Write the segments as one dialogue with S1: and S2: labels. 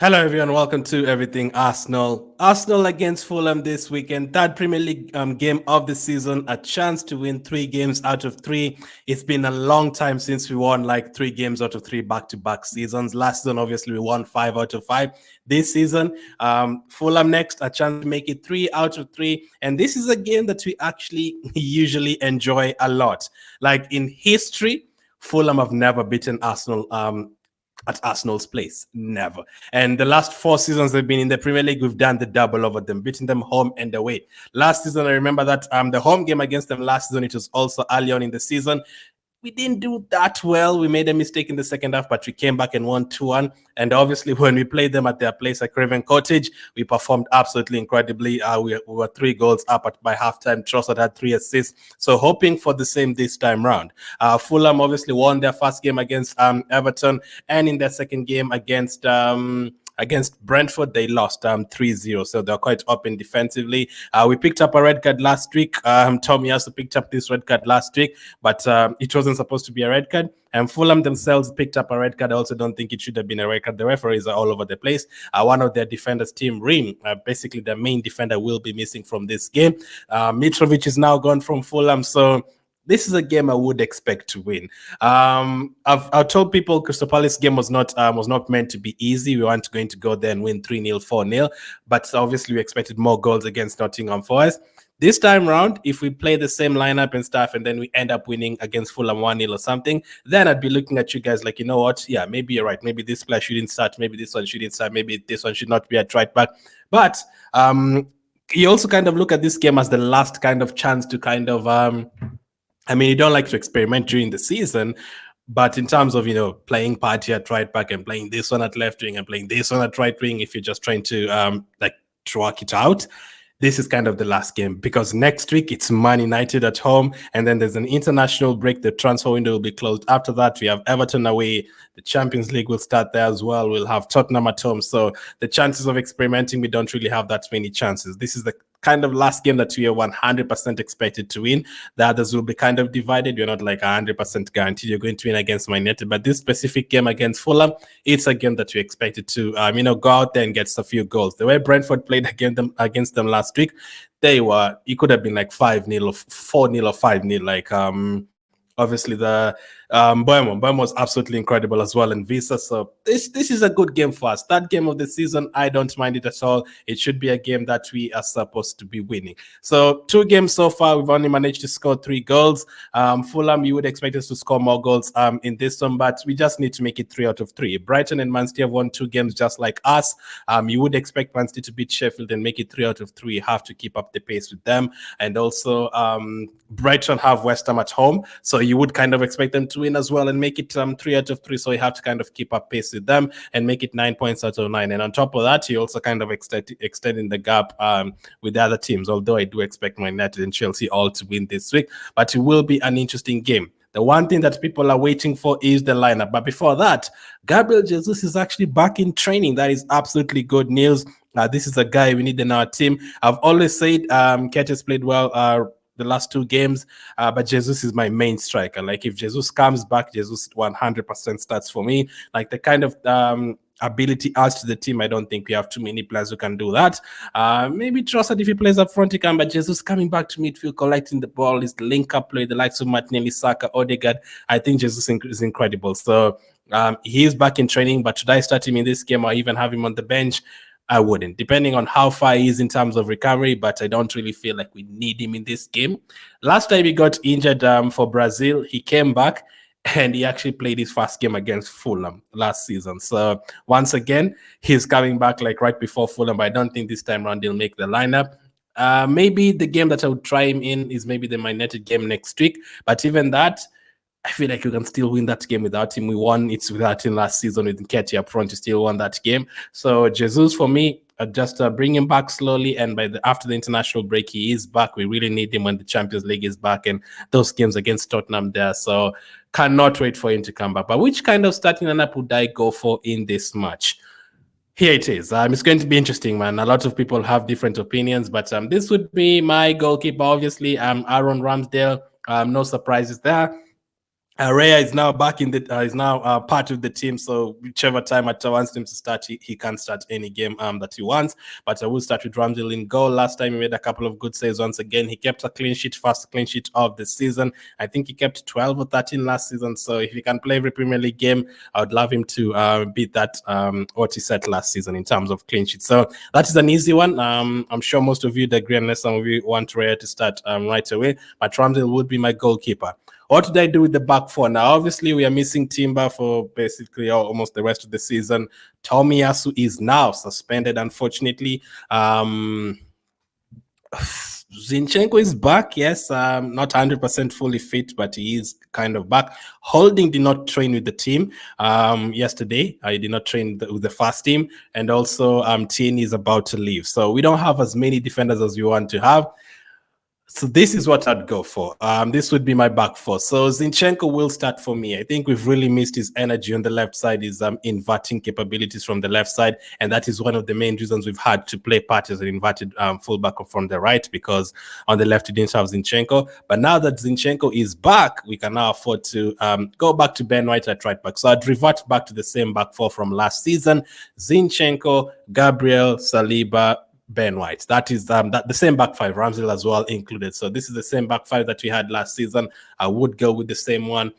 S1: Hello, everyone. Welcome to Everything Arsenal. Arsenal against Fulham this weekend. Third Premier League game of the season. A chance to win 3 games out of 3. It's been a long time since we won like 3 games out of 3 back-to-back seasons. Last season, obviously, we won 5 out of 5. This season, Fulham next, a chance to make it 3 out of 3. And this is a game that we actually usually enjoy a lot. Like in history, Fulham have never beaten Arsenal at Arsenal's place. Never. And the last 4 seasons they've been in the Premier League, we've done the double over them, beating them home and away. Last season, I remember that the home game against them last season, it was also early on in the season. We didn't do that well. We made a mistake in the second half, but we came back and won 2-1. And obviously, when we played them at their place at Craven Cottage, we performed absolutely incredibly. We were 3 goals up by halftime. Trossard had 3 assists. So hoping for the same this time round. Fulham obviously won their first game against Everton, and in their second game against Brentford, they lost 3-0. So they're quite open defensively. We picked up a red card last week. Tommy also picked up this red card last week, but it wasn't supposed to be a red card. And Fulham themselves picked up a red card. I also don't think it should have been a red card. The referees are all over the place. One of their defenders, Team Ream, basically the main defender, will be missing from this game. Mitrovic is now gone from Fulham. So this is a game I would expect to win. I've told people Crystal Palace game was not meant to be easy. We weren't going to go there and win 3-0, 4-0, but obviously we expected more goals against Nottingham Forest. This time round, if we play the same lineup and stuff, and then we end up winning against Fulham 1-0 or something, then I'd be looking at you guys like, you know what? Yeah, maybe you're right. Maybe this player shouldn't start. Maybe this one shouldn't start. Maybe this one should not be at right back. But you also kind of look at this game as the last kind of chance to kind of you don't like to experiment during the season, but in terms of, playing Partey at right back and playing this one at left wing and playing this one at right wing, if you're just trying to to work it out, this is kind of the last game, because next week it's Man United at home, and then there's an international break. The transfer window will be closed. After that, we have Everton away. The Champions League will start there as well. We'll have Tottenham at home. So the chances of experimenting, we don't really have that many chances. This is the kind of last game that we are 100% expected to win. The others will be kind of divided. You're not like 100% guaranteed you're going to win against Man United, but this specific game against Fulham, it's a game that we expected to go out there and get a few goals. The way Brentford played against them last week, it could have been like 5-0 or 4-0 or 5-0. Obviously, the Boemo was absolutely incredible as well, and Visa. So this is a good game for us. That game of the season, I don't mind it at all. It should be a game that we are supposed to be winning. So 2 games so far, we've only managed to score 3 goals. Fulham, you would expect us to score more goals in this one, but we just need to make it 3 out of 3. Brighton and Man City have won 2 games just like us. You would expect Man City to beat Sheffield and make it 3 out of 3. You have to keep up the pace with them. And also, Brighton have West Ham at home, so you would kind of expect them to win as well and make it 3 out of 3. So you have to kind of keep up pace with them and make it 9 points out of 9. And on top of that, you also kind of extending the gap with the other teams. Although I do expect Man United and Chelsea all to win this week, but it will be an interesting game. The one thing that people are waiting for is the lineup. But before that, Gabriel Jesus is actually back in training. That is absolutely good news. This is a guy we need in our team. I've always said Ketes played well the last 2 games, but Jesus is my main striker. Like, if Jesus comes back, Jesus 100% starts for me. Like, the kind of ability adds to the team. I don't think we have too many players who can do that. Maybe Trossard, if he plays up front, he can, but Jesus coming back to midfield, collecting the ball, is the link-up play, the likes of Martinelli, Saka, Odegaard. I think Jesus is incredible. So he is back in training, but should I start him in this game or even have him on the bench? I wouldn't, depending on how far he is in terms of recovery, but I don't really feel like we need him in this game. Last time he got injured for Brazil, he came back and he actually played his first game against Fulham last season. So once again, he's coming back like right before Fulham, but I don't think this time around he'll make the lineup. Maybe the game that I would try him in is maybe the Man United game next week, but even that, I feel like you can still win that game without him. We won it without him last season with Nketiah up front. You still won that game. So Jesus, for me, just bring him back slowly. And after the international break, he is back. We really need him when the Champions League is back and those games against Tottenham there. So cannot wait for him to come back. But which kind of starting lineup would I go for in this match? Here it is. It's going to be interesting, man. A lot of people have different opinions, but this would be my goalkeeper, obviously. Aaron Ramsdale. No surprises there. Raya is now back in the is now part of the team. So whichever time Atta wants him to start, he can start any game that he wants. But I will start with Ramsdale in goal. Last time he made a couple of good saves. Once again, he kept a clean sheet, first clean sheet of the season. I think he kept 12 or 13 last season. So if he can play every Premier League game, I would love him to beat that what he set last season in terms of clean sheet. So that is an easy one. I'm sure most of you would agree, unless some of you want Raya to start right away. But Ramsdale would be my goalkeeper. What did I do with the back four? Now, obviously, we are missing Timber for basically almost the rest of the season. Tomiyasu is now suspended, unfortunately. Zinchenko is back, yes, not 100% fully fit, but he is kind of back. Holding did not train with the team yesterday. I did not train with the first team. And also, Tien is about to leave. So we don't have as many defenders as we want to have. So this is what I'd go for. This would be my back four. So Zinchenko will start for me. I think we've really missed his energy on the left side, his inverting capabilities from the left side. And that is one of the main reasons we've had to play Partey as an inverted fullback from the right, because on the left we didn't have Zinchenko. But now that Zinchenko is back, we can now afford to go back to Ben White at right back. So I'd revert back to the same back four from last season. Zinchenko, Gabriel, Saliba, Ben White. That is the same back five, Ramsdale as well included. So this is the same back five that we had last season. I would go with the same one.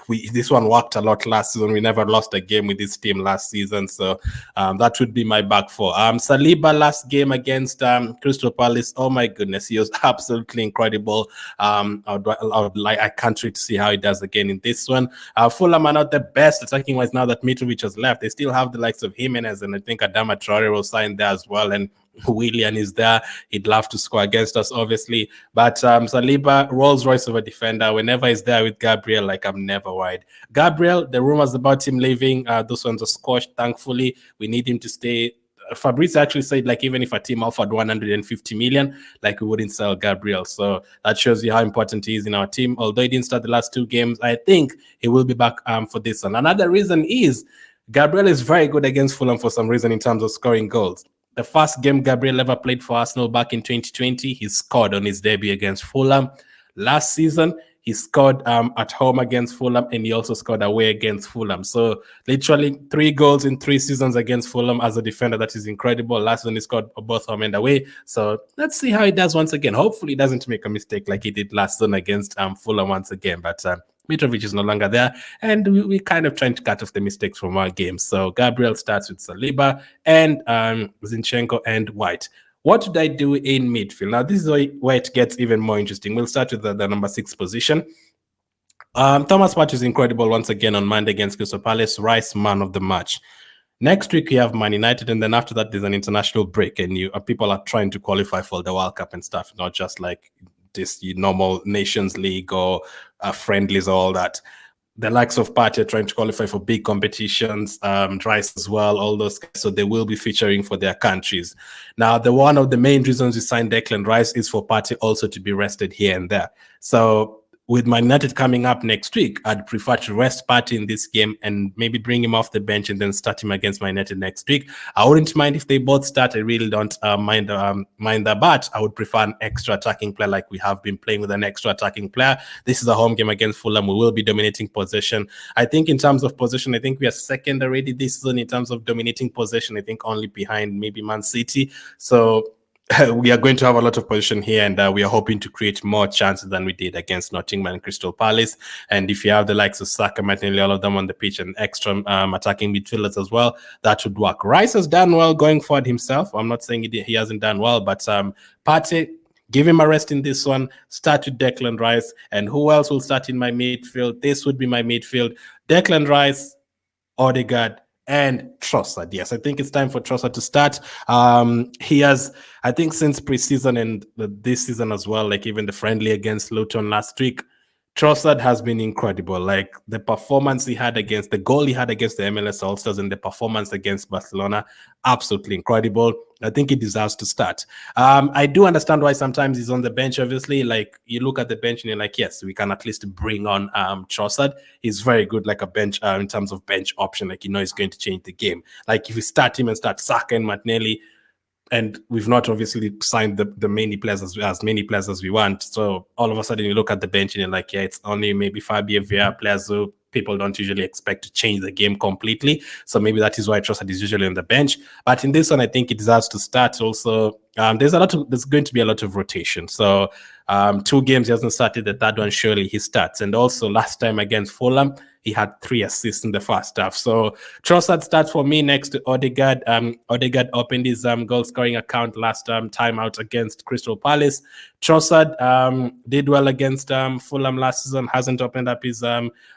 S1: This one worked a lot last season. We never lost a game with this team last season, so that would be my back four. Saliba last game against Crystal Palace. Oh my goodness, he was absolutely incredible. I can't wait to see how he does again in this one. Fulham are not the best attacking wise now that Mitrovic has left. They still have the likes of Jimenez, and I think Adama Traore will sign there as well. And Willian is there. He'd love to score against us, obviously. But Saliba, Rolls Royce of a defender. Whenever he's there with Gabriel, like, I'm never worried. Gabriel, the rumors about him leaving, those ones are squashed, thankfully. We need him to stay. Fabrice actually said, like, even if a team offered 150 million, like, we wouldn't sell Gabriel. So that shows you how important he is in our team. Although he didn't start the last two games, I think he will be back for this one. Another reason is Gabriel is very good against Fulham for some reason in terms of scoring goals. The first game Gabriel ever played for Arsenal back in 2020, he scored on his debut against Fulham. Last season, he scored at home against Fulham, and he also scored away against Fulham. So literally 3 goals in 3 seasons against Fulham as a defender. That is incredible. Last season, he scored both home and away. So let's see how he does once again. Hopefully, he doesn't make a mistake like he did last season against Fulham once again. But Mitrovic is no longer there, and we're kind of trying to cut off the mistakes from our games. So Gabriel starts with Saliba and Zinchenko and White. What did I do in midfield? Now, this is where it gets even more interesting. We'll start with the number 6 position. Thomas Partey is incredible once again on Monday against Crystal Palace. Rice, man of the match. Next week, we have Man United, and then after that, there's an international break, and people are trying to qualify for the World Cup and stuff, not just like this normal Nations League or friendlies or all that. The likes of Partey are trying to qualify for big competitions, Rice as well, all those guys. So they will be featuring for their countries. Now, one of the main reasons we signed Declan Rice is for Partey also to be rested here and there. So with Man United coming up next week, I'd prefer to rest Partey in this game and maybe bring him off the bench and then start him against Man United next week. I wouldn't mind if they both start. I really don't mind that, but I would prefer an extra attacking player, like we have been playing with an extra attacking player. This is a home game against Fulham. We will be dominating possession. I think in terms of possession, I think we are second already this season in terms of dominating possession. I think only behind maybe Man City. So we are going to have a lot of position here, and we are hoping to create more chances than we did against Nottingham and Crystal Palace. And if you have the likes of Saka, Martinelli, all of them on the pitch, and extra attacking midfielders as well, that would work. Rice has done well going forward himself. I'm not saying he hasn't done well, but Partey, give him a rest in this one. Start with Declan Rice. And who else will start in my midfield? This would be my midfield. Declan Rice, Odegaard, and Trossard. Yes, I think it's time for Trossard to start. He has, I think, since preseason and this season as well, like even the friendly against Luton last week, Trossard has been incredible. Like the performance he had against the goal he had against the MLS All-Stars and the performance against Barcelona, absolutely incredible. I think he deserves to start. I do understand why sometimes he's on the bench. Obviously, like you look at the bench and you're like, yes, we can at least bring on Trossard. He's very good, like a bench in terms of bench option. Like, he's going to change the game. Like if you start him and start Saka and Martinelli, and we've not obviously signed the many players as many players as we want. So all of a sudden you look at the bench and you're like, yeah, it's only maybe Fabio Vieira, players who people don't usually expect to change the game completely. So maybe that is why Trossard is usually on the bench. But in this one, I think it deserves to start. Also, there's going to be a lot of rotation. So 2 games he hasn't started. The third one surely he starts. And also last time against Fulham, he had 3 assists in the first half. So Trossard starts for me next to Odegaard. Odegaard opened his goal scoring account last time out against Crystal Palace. Trossard did well against Fulham last season. Hasn't opened up his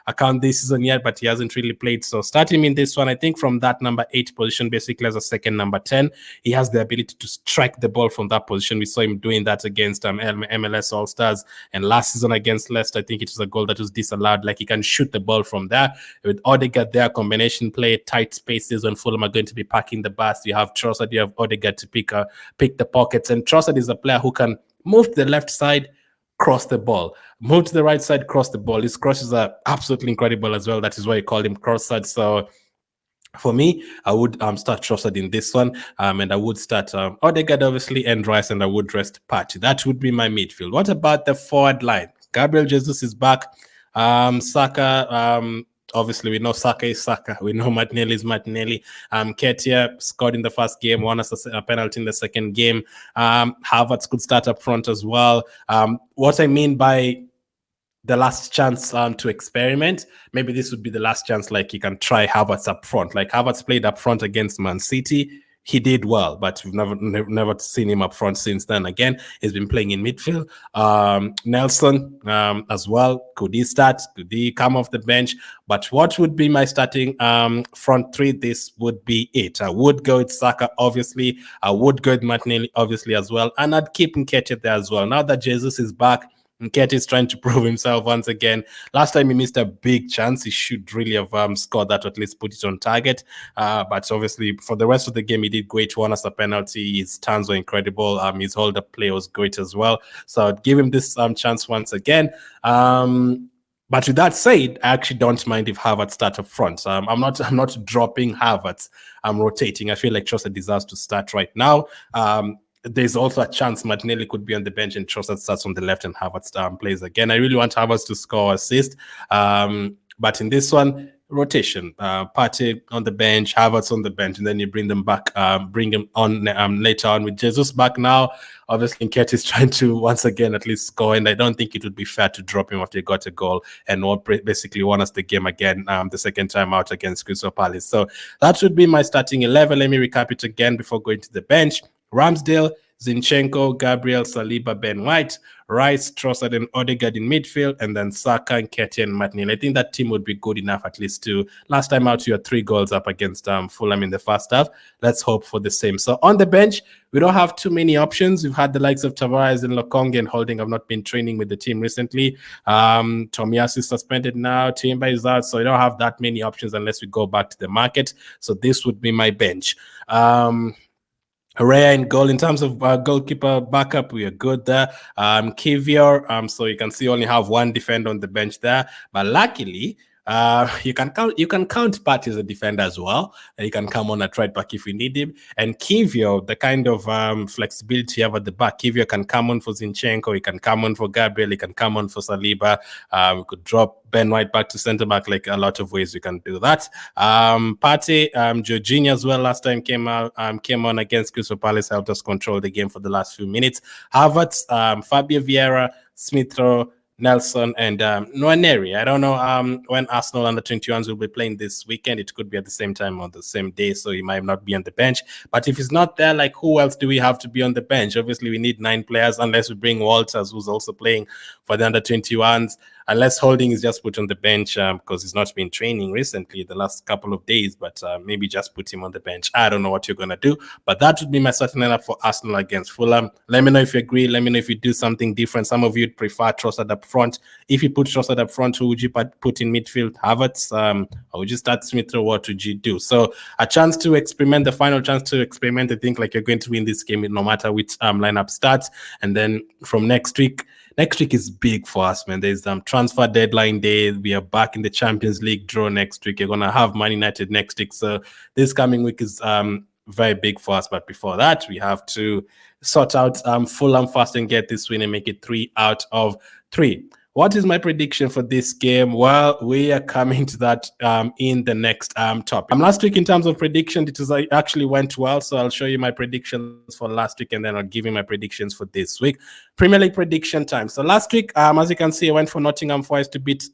S1: account this season yet, but he hasn't really played. So start him in this one. I think from that number 8 position, basically as a second number 10, he has the ability to strike the ball from that position. We saw him doing that against MLS All-Stars, and last season against Leicester, I think it was a goal that was disallowed. Like, he can shoot the ball from there. With Odegaard there, combination play, tight spaces when Fulham are going to be packing the bus. You have Trossard, you have Odegaard to pick the pockets, and Trossard is a player who can move to the left side, cross the ball, move to the right side, cross the ball. His crosses are absolutely incredible as well. That is why you call him Crossard. So for me, I would start Trossard in this one, and I would start Odegaard, obviously, and Rice, and I would rest Partey. That would be my midfield. What about the forward line? Gabriel Jesus is back. Saka, obviously, we know Saka is Saka. We know Martinelli is Martinelli. Ketia scored in the first game, won us a penalty in the second game. Havertz could start up front as well. What I mean by the last chance to experiment, maybe this would be the last chance, like, you can try Havertz up front. Like, Havertz played up front against Man City. He did well, but we've never seen him up front since then. Again, he's been playing in midfield. Nelson as well. Could he start? Could he come off the bench? But what would be my starting front 3? This would be it. I would go with Saka, obviously. I would go with Martinelli, obviously, as well. And I'd keep Nketiah there as well. Now that Jesus is back, Nketiah is trying to prove himself once again. Last time he missed a big chance. He should really have scored that, or at least put it on target. But obviously, for the rest of the game, he did great. Won us a penalty. His turns were incredible. His hold-up play was great as well. So I'd give him this chance once again. But with that said, I actually don't mind if Havertz start up front. I'm not dropping Havertz. I'm rotating. I feel like Trossard deserves to start right now. There's also a chance Martinelli could be on the bench and Trossard starts on the left and Havertz plays again. I really want Havertz to score assist. But in this one, rotation. Partey on the bench, Havertz on the bench, and then you bring them back, bring them on later on with Jesus back now. Obviously, Nketiah is trying to once again at least score, and I don't think it would be fair to drop him after he got a goal and basically won us the game again the second time out against Crystal Palace. So that would be my starting 11. Let me recap it again before going to the bench. Ramsdale, Zinchenko, Gabriel, Saliba, Ben White, Rice, Trossard, and Odegaard in midfield, and then Saka, Nketiah, and Martinelli. I think that team would be good enough at least to, last time out, you had 3 goals up against Fulham in the first half. Let's hope for the same. So on the bench, we don't have too many options. We've had the likes of Tavares and Lokonga and Holding have not been training with the team recently. Tomiyasu is suspended now. Timber is out, so we don't have that many options unless we go back to the market. So this would be my bench. Rare in goal. In terms of goalkeeper backup, we are good there. Kivior, so you can see only have 1 defender on the bench there, but luckily you can count Partey as a defender as well, and he can come on at right back if we need him. And Kivior, the kind of flexibility you have at the back, Kivior can come on for Zinchenko, he can come on for Gabriel, he can come on for Saliba. We could drop Ben White back to centre back. Like, a lot of ways we can do that. Partey, Jorginho as well last time came on against Crystal Palace, helped us control the game for the last few minutes. Havertz, Fabio Vieira, Smith Rowe, Nelson, and Nwaneri. I don't know when Arsenal under-21s will be playing this weekend. It could be at the same time on the same day, so he might not be on the bench. But if he's not there, like, who else do we have to be on the bench? Obviously, we need 9 players, unless we bring Walters, who's also playing for the under-21s. Unless Holding is just put on the bench because he's not been training recently the last couple of days, but maybe just put him on the bench. I don't know what you're going to do, but that would be my starting lineup for Arsenal against Fulham. Let me know if you agree. Let me know if you do something different. Some of you would prefer Trossard up front. If you put Trossard up front, who would you put in midfield? Havertz? Or would you start Smith, or what would you do? So a chance to experiment, the final chance to experiment. I think like you're going to win this game no matter which lineup starts. And then from next week is big for us, man. There's transfer deadline day. We are back in the Champions League draw next week. You're gonna have Man United next week. So this coming week is very big for us. But before that, we have to sort out Fulham first and get this win and make it 3 out of 3. What is my prediction for this game? Well, we are coming to that in the next topic. Last week, in terms of prediction, it actually went well. So I'll show you my predictions for last week, and then I'll give you my predictions for this week. Premier League prediction time. So last week, as you can see, I went for Nottingham Forest to beat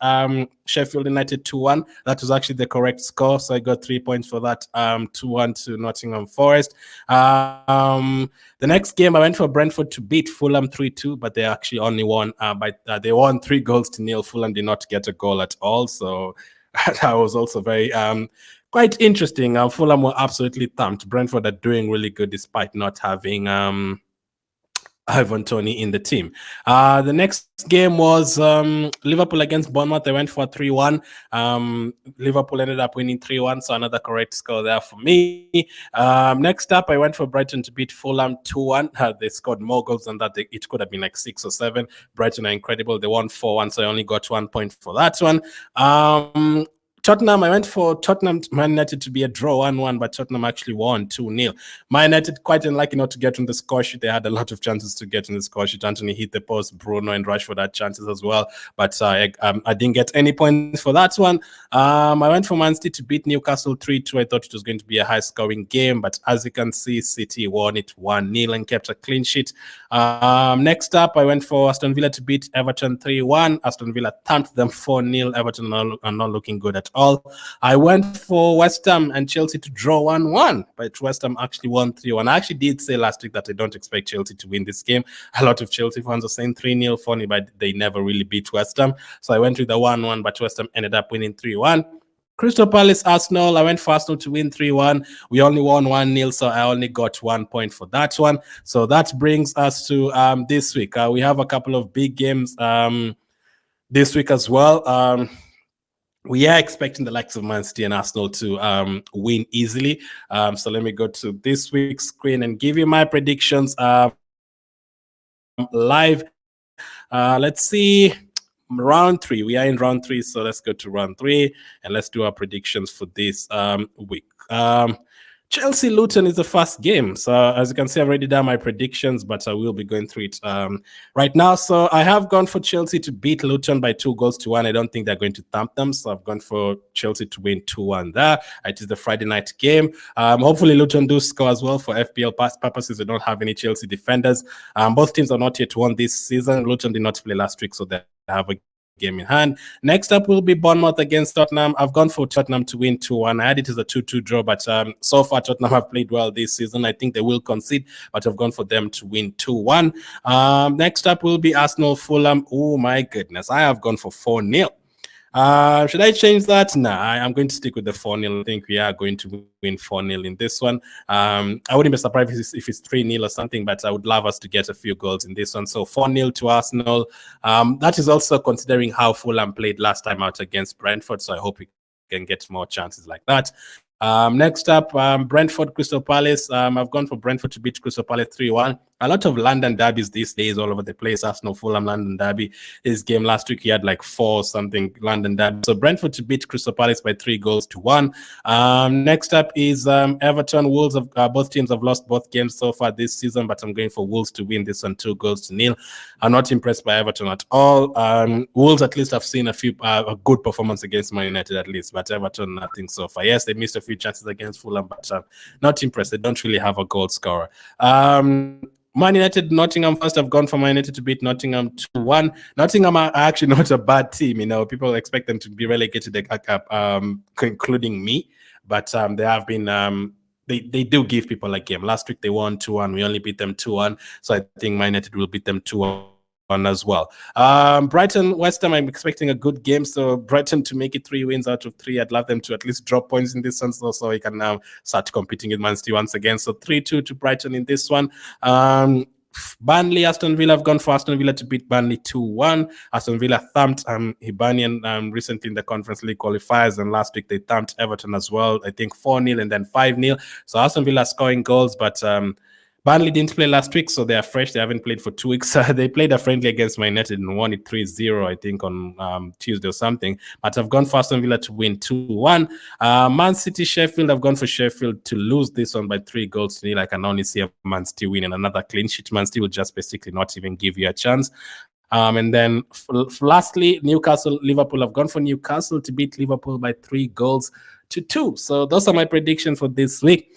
S1: Sheffield United 2-1. That was actually the correct score. So I got 3 points for that, 2-1 to Nottingham Forest. The next game, I went for Brentford to beat Fulham 3-2, but they actually only won they won 3-0. Fulham did not get a goal at all. So that was also very quite interesting. Fulham were absolutely thumped. Brentford are doing really good despite not having Ivan Toney in the team. The next game was Liverpool against Bournemouth. They went for 3-1. Liverpool ended up winning 3-1, so another correct score there for me. Next up, I went for Brighton to beat Fulham 2-1. They scored more goals than that. It could have been like 6 or 7. Brighton are incredible. They won 4-1, so I only got 1 point for that one. Tottenham, I went for Tottenham Man United to be a draw 1-1, but Tottenham actually won 2-0. Man United quite unlucky not to get on the score sheet. They had a lot of chances to get on the score sheet. Anthony hit the post, Bruno and Rashford had chances as well, but I didn't get any points for that one. I went for Man City to beat Newcastle 3-2. I thought it was going to be a high-scoring game, but as you can see, City won it 1-0 and kept a clean sheet. Next up, I went for Aston Villa to beat Everton 3-1. Aston Villa thumped them 4-0. Everton are not looking good at all. I went for West Ham and Chelsea to draw 1-1, but West Ham actually won 3-1. I actually did say last week that I don't expect Chelsea to win this game. A lot of Chelsea fans are saying 3-0 funny, but they never really beat West Ham. So I went with the 1-1, but West Ham ended up winning 3-1. Crystal Palace, Arsenal. I went for Arsenal to win 3-1. We only won 1-0, so I only got 1 point for that one. So that brings us to this week. We have a couple of big games this week as well. We are expecting the likes of Man City and Arsenal to win easily. So let me go to this week's screen and give you my predictions live. Let's see. Round 3. We are in round 3, so let's go to round 3 and let's do our predictions for this week. Chelsea Luton is the first game. So as you can see, I've already done my predictions, but I will be going through it right now. So I have gone for Chelsea to beat Luton by 2-1. I don't think they're going to thump them. So I've gone for Chelsea to win 2-1 there. It is the Friday night game. Hopefully Luton do score as well for FPL purposes. They don't have any Chelsea defenders. Both teams are not yet won this season. Luton did not play last week, so they have a game in hand. Next up will be Bournemouth against Tottenham. I've gone for Tottenham to win 2-1. I had it as a 2-2 draw, but so far Tottenham have played well this season. I think they will concede, but I've gone for them to win 2-1. Next up will be Arsenal Fulham. Oh my goodness, I have gone for 4-0. Should I change that? Nah, I'm going to stick with the 4-0. I think we are going to win 4-0 in this one. I wouldn't be surprised if it's 3-0 or something, but I would love us to get a few goals in this one. So 4-0 to Arsenal. That is also considering how Fulham played last time out against Brentford. So I hope we can get more chances like that. Next up, Brentford Crystal Palace. I've gone for Brentford to beat Crystal Palace 3-1. A lot of London derbies these days all over the place. Arsenal, Fulham, London derby. His game last week, he had like 4 something London derby. So Brentford to beat Crystal Palace by 3-1. Next up is Everton. Wolves. Both teams have lost both games so far this season, but I'm going for Wolves to win this one 2-0. I'm not impressed by Everton at all. Wolves at least have seen a good performance against Man United at least, but Everton nothing so far. Yes, they missed a few chances against Fulham, but not impressed. They don't really have a goal scorer. Man United, Nottingham first. I've gone for Man United to beat Nottingham 2-1. Nottingham are actually not a bad team. You know, people expect them to be relegated, including me. But they have been. They do give people a game. Last week they won 2-1. We only beat them 2-1. So I think Man United will beat them 2-1 as well. Brighton, West Ham, I'm expecting a good game. So Brighton to make it 3 wins out of 3. I'd love them to at least drop points in this one so we can now start competing with Man City once again. So 3-2 to Brighton in this one. Burnley, Aston Villa. I've gone for Aston Villa to beat Burnley 2-1. Aston Villa thumped Hibernian recently in the Conference League qualifiers, and last week they thumped Everton as well. I think 4-0 and then 5-0. So Aston Villa scoring goals, but Burnley didn't play last week, so they are fresh. They haven't played for 2 weeks. They played a friendly against Man United and won it 3-0, I think, on Tuesday or something. But I've gone for Aston Villa to win 2-1. Man City, Sheffield, I've gone for Sheffield to lose this one by 3-0. I can only see a Man City win and another clean sheet. Man City will just basically not even give you a chance. And then lastly, Newcastle, Liverpool. I've gone for Newcastle to beat Liverpool by 3-2. So those are my predictions for this week.